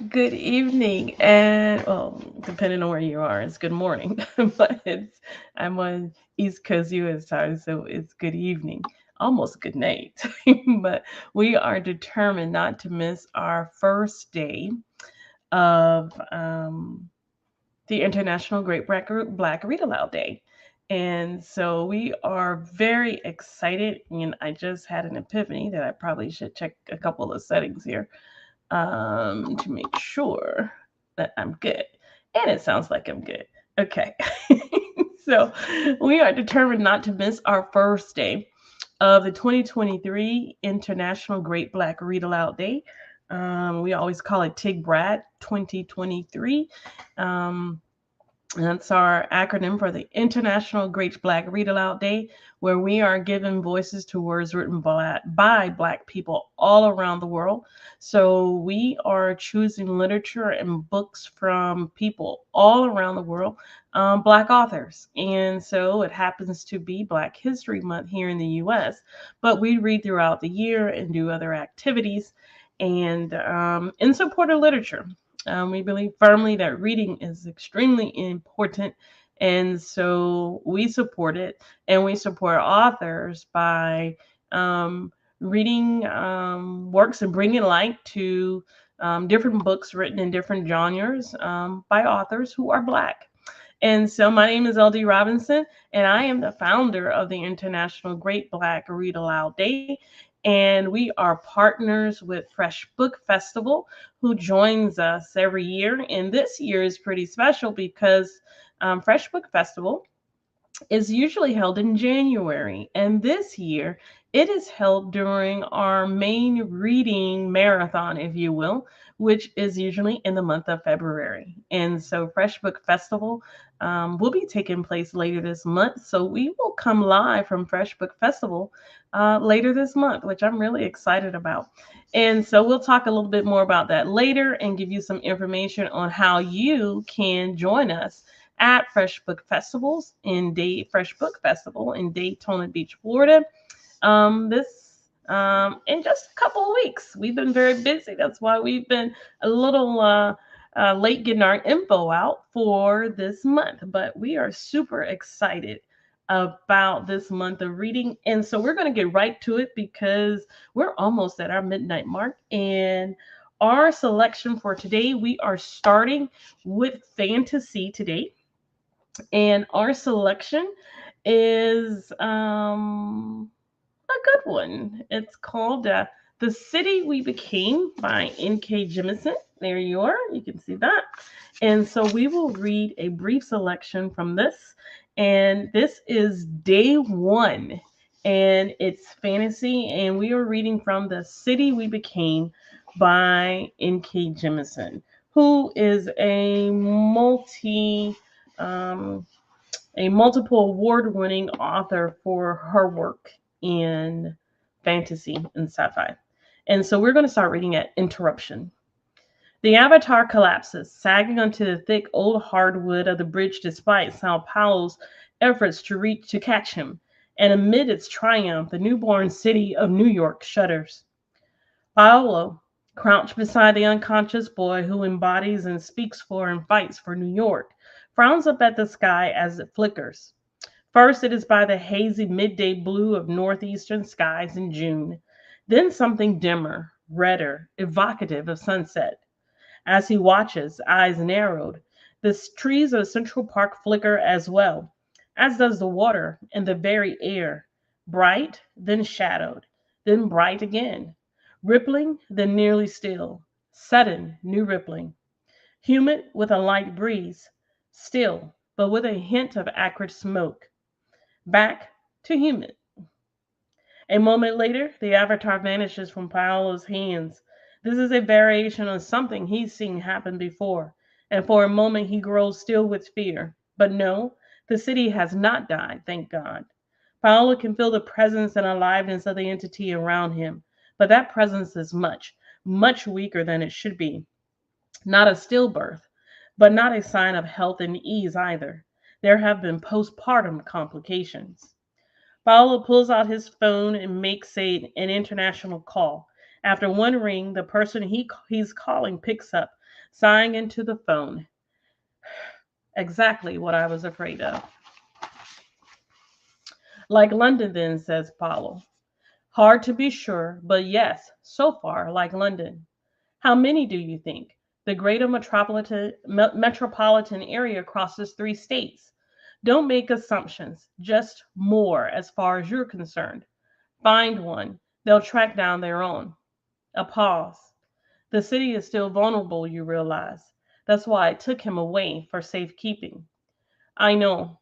Good evening, and well, depending on where you are, it's good morning. but I'm on East Coast U.S. time, so it's good evening, almost good night. but we are determined not to miss our first day of the International Great Black Read Aloud Day. And so we are very excited, and I just had an epiphany that I probably should check a couple of settings here to make sure that I'm good. And it sounds like I'm good. Okay. so we are determined not to miss our first day of the 2023 International Great Black Read Aloud Day. We always call it TIG Brad 2023. Um, that's our acronym for the International Great Black Read Aloud Day, where we are giving voices to words written by Black people all around the world. So we are choosing literature and books from people all around the world, Black authors. And so it happens to be Black History Month here in the US, but we read throughout the year and do other activities and in support of literature. We believe firmly that reading is extremely important, and so we support it, and we support authors by reading works and bringing light to different books written in different genres by authors who are Black. And so my name is LD Robinson, and I am the founder of the International Great Black Read Aloud Day. And we are partners with Fresh Book Festival, who joins us every year. And this year is pretty special because Fresh Book Festival is usually held in January. And this year, it is held during our main reading marathon, if you will, which is usually in the month of February. And so, Fresh Book Festival will be taking place later this month. So, we will come live from Fresh Book Festival later this month, which I'm really excited about. And so, we'll talk a little bit more about that later and give you some information on how you can join us at Fresh Book Festival in Daytona Beach, Florida. This in just a couple of weeks. We've been very busy. That's why we've been a little late getting our info out for this month. But we are super excited about this month of reading. And so we're going to get right to it because we're almost at our midnight mark. And our selection for today, we are starting with fantasy today, and our selection is a good one. It's called The City We Became by N.K. Jemisin. There you are. You can see that. And so we will read a brief selection from this. And this is day one. And it's fantasy. And we are reading from The City We Became by N.K. Jemisin, who is um, a multiple award-winning author for her work in fantasy and sci-fi. And so we're going to start reading at Interruption. The Avatar collapses, sagging onto the thick old hardwood of the bridge despite Sao Paulo's efforts to reach to catch him. And amid its triumph, the newborn city of New York shudders. Paolo, crouched beside the unconscious boy who embodies and speaks for and fights for New York, frowns up at the sky as it flickers. First, it is by the hazy midday blue of northeastern skies in June, then something dimmer, redder, evocative of sunset. As he watches, eyes narrowed, the trees of Central Park flicker as well, as does the water and the very air, bright, then shadowed, then bright again, rippling, then nearly still, sudden new rippling, humid with a light breeze, still, but with a hint of acrid smoke. Back to humid. A moment later, the avatar vanishes from Paolo's hands. This is a variation on something he's seen happen before, and for a moment he grows still with fear. But no, the city has not died, thank God. Paolo can feel the presence and aliveness of the entity around him, but that presence is much, much weaker than it should be. Not a stillbirth, but not a sign of health and ease either. There have been postpartum complications. Paolo pulls out his phone and makes an international call. After one ring, the person he's calling picks up. sighing into the phone. Exactly what I was afraid of. Like London, then, says Paulo. Hard to be sure, but yes, so far like London. How many do you think? The greater metropolitan area crosses 3 states. Don't make assumptions, just more as far as you're concerned. Find one, they'll track down their own. A pause. The city is still vulnerable, you realize. That's why I took him away for safekeeping. I know.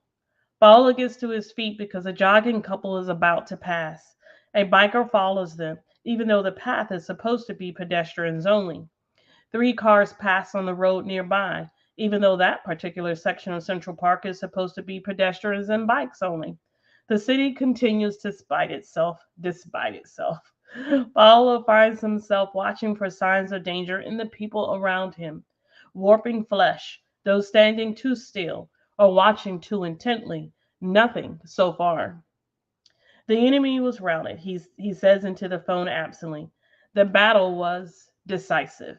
Paolo gets to his feet because a jogging couple is about to pass. A biker follows them, even though the path is supposed to be pedestrians only. 3 cars pass on the road nearby, even though that particular section of Central Park is supposed to be pedestrians and bikes only. The city continues to despite itself. Paolo finds himself watching for signs of danger in the people around him, warping flesh, those standing too still or watching too intently. Nothing so far. The enemy was routed, he says into the phone absently. The battle was decisive.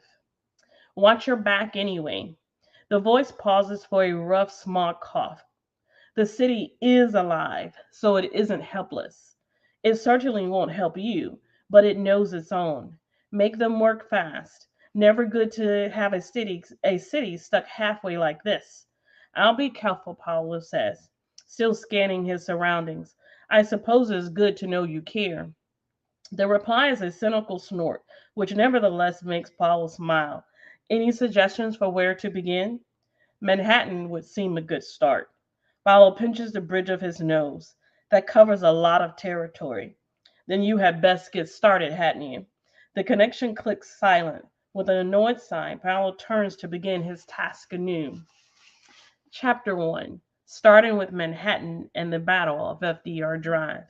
Watch your back anyway. The voice pauses for a rough, small cough. The city is alive, so it isn't helpless. It certainly won't help you, but it knows its own. Make them work fast. Never good to have a city stuck halfway like this. I'll be careful, Paolo says, still scanning his surroundings. I suppose it's good to know you care. The reply is a cynical snort, which nevertheless makes Paolo smile. Any suggestions for where to begin? Manhattan would seem a good start. Paolo pinches the bridge of his nose. That covers a lot of territory. Then you had best get started, hadn't you? The connection clicks silent. With an annoyed sigh, Paolo turns to begin his task anew. Chapter 1, starting with Manhattan and the Battle of FDR Drive.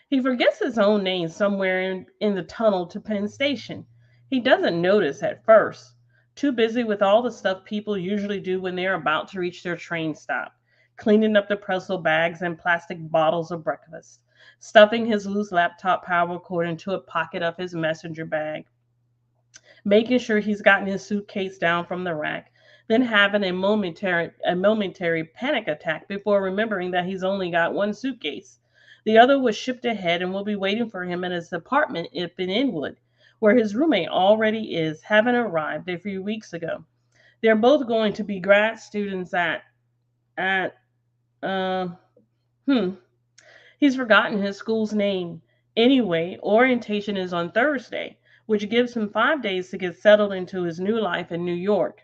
He forgets his own name somewhere in the tunnel to Penn Station. He doesn't notice at first, too busy with all the stuff people usually do when they're about to reach their train stop, cleaning up the pretzel bags and plastic bottles of breakfast, stuffing his loose laptop power cord into a pocket of his messenger bag, making sure he's gotten his suitcase down from the rack, then having a momentary panic attack before remembering that he's only got one suitcase. The other was shipped ahead and will be waiting for him in his apartment up in Inwood, where his roommate already is, having arrived a few weeks ago. They're both going to be grad students at uh hmm he's forgotten his school's name. Anyway, orientation is on Thursday, which gives him 5 days to get settled into his new life in New York.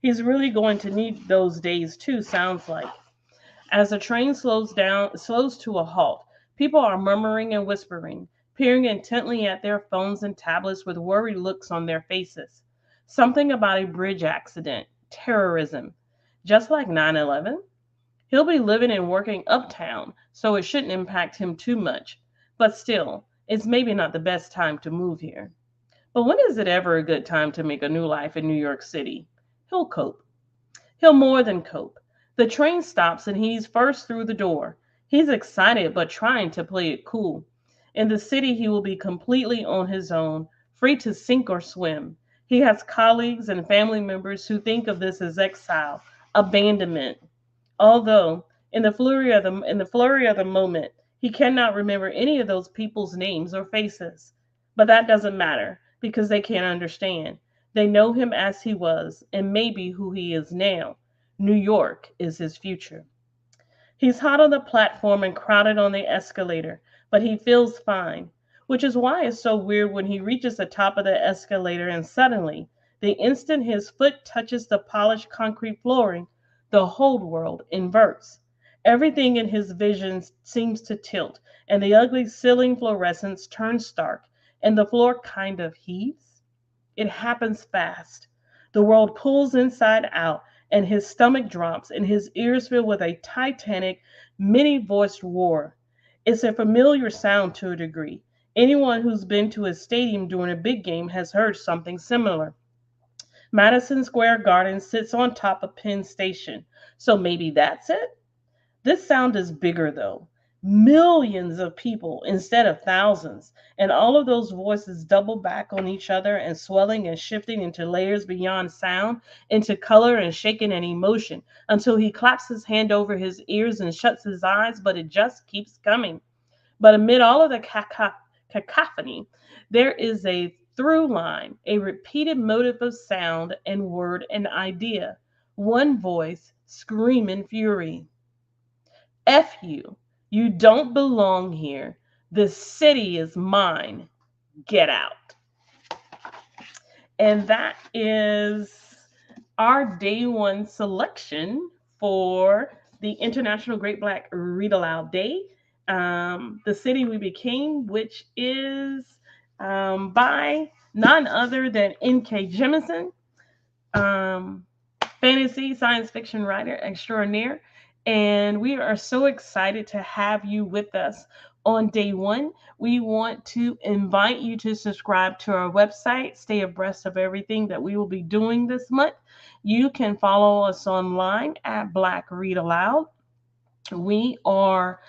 He's really going to need those days too, sounds like. As the train slows to a halt, people are murmuring and whispering, peering intently at their phones and tablets with worried looks on their faces. Something about a bridge accident, terrorism, just like 9/11. He'll be living and working uptown, so it shouldn't impact him too much. But still, it's maybe not the best time to move here. But when is it ever a good time to make a new life in New York City? He'll cope. He'll more than cope. The train stops and he's first through the door. He's excited but trying to play it cool. In the city, he will be completely on his own, free to sink or swim. He has colleagues and family members who think of this as exile, abandonment. Although, in the flurry of the moment, he cannot remember any of those people's names or faces. But that doesn't matter because they can't understand. They know him as he was and maybe who he is now. New York is his future. He's hot on the platform and crowded on the escalator, but he feels fine, which is why it's so weird when he reaches the top of the escalator and suddenly, the instant his foot touches the polished concrete flooring, the whole world inverts. Everything in his vision seems to tilt, and the ugly ceiling fluorescence turns stark, and the floor kind of heaves. It happens fast. The world pulls inside out, and his stomach drops, and his ears fill with a titanic, many voiced roar. It's a familiar sound to a degree. Anyone who's been to a stadium during a big game has heard something similar. Madison Square Garden sits on top of Penn Station, so maybe that's it? This sound is bigger, though. millions of people instead of thousands. And all of those voices double back on each other and swelling and shifting into layers beyond sound, into color and shaking and emotion, until he claps his hand over his ears and shuts his eyes, but it just keeps coming. But amid all of the cacophony, there is a through line, a repeated motive of sound and word and idea. One voice screaming fury. F you. You don't belong here. This city is mine. Get out. And that is our day one selection for the International Great Black Read Aloud Day. The City We Became, which is by none other than N.K. Jemisin, um, fantasy science fiction writer extraordinaire. And we are so excited to have you with us on day one. We want to invite you to subscribe to our website, stay abreast of everything that we will be doing this month. You can follow us online at Black Read Aloud. We are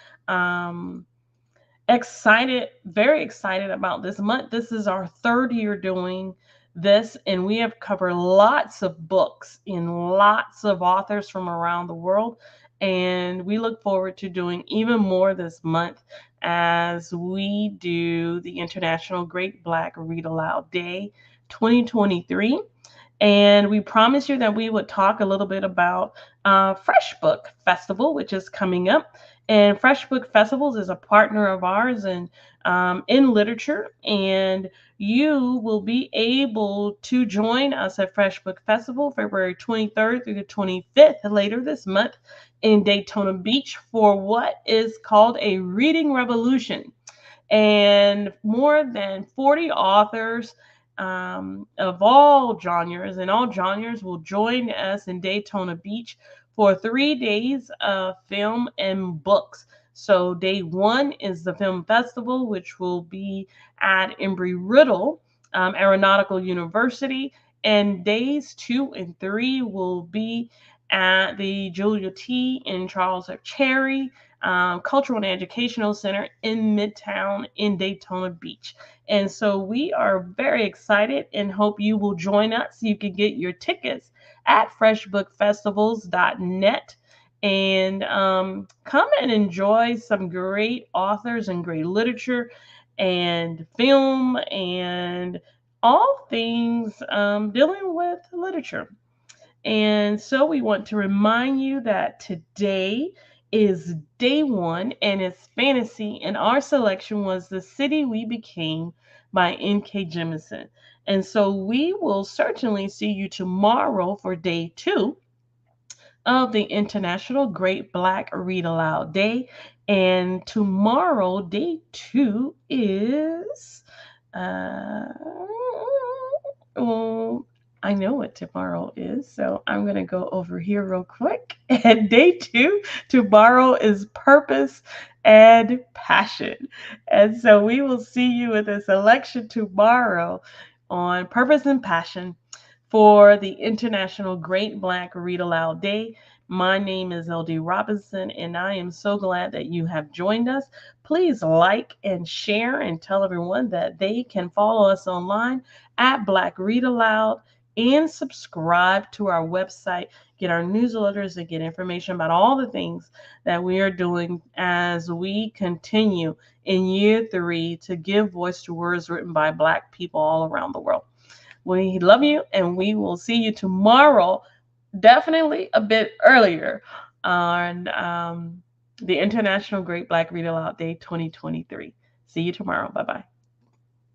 excited, very excited about this month. This is our third year doing this, and we have covered lots of books and lots of authors from around the world. And we look forward to doing even more this month as we do the International Great Black Read Aloud Day 2023. And we promised you that we would talk a little bit about Fresh Book Festival, which is coming up. And Fresh Book Festivals is a partner of ours in literature. And you will be able to join us at Fresh Book Festival February 23rd through the 25th later this month in Daytona Beach for what is called a reading revolution. And more than 40 authors of all genres and all genres will join us in Daytona Beach for 3 days of film and books. So day one is the film festival, which will be at Embry-Riddle Aeronautical University, and days 2 and 3 will be at the Julia T. and Charles F. Cherry Cultural and Educational Center in Midtown in Daytona Beach. And so we are very excited and hope you will join us. You can get your tickets at freshbookfestivals.net and come and enjoy some great authors and great literature and film and all things dealing with literature. And so we want to remind you that today is day one and it's fantasy, and our selection was The City We Became by N.K. Jemisin. And so we will certainly see you tomorrow for day two of the International Great Black Read Aloud Day. And tomorrow, day two is well, I know what tomorrow is, so I'm going to go over here real quick. And day two, tomorrow is Purpose and Passion. And so we will see you with a selection tomorrow on Purpose and Passion for the International Great Black Read Aloud Day. My name is LD Robinson, and I am so glad that you have joined us. Please like and share and tell everyone that they can follow us online at Black Read Aloud and subscribe to our website, get our newsletters, and get information about all the things that we are doing as we continue in year three to give voice to words written by Black people all around the world. We love you, and we will see you tomorrow, definitely a bit earlier, on the International Great Black Read Aloud Day 2023. See you tomorrow. Bye bye.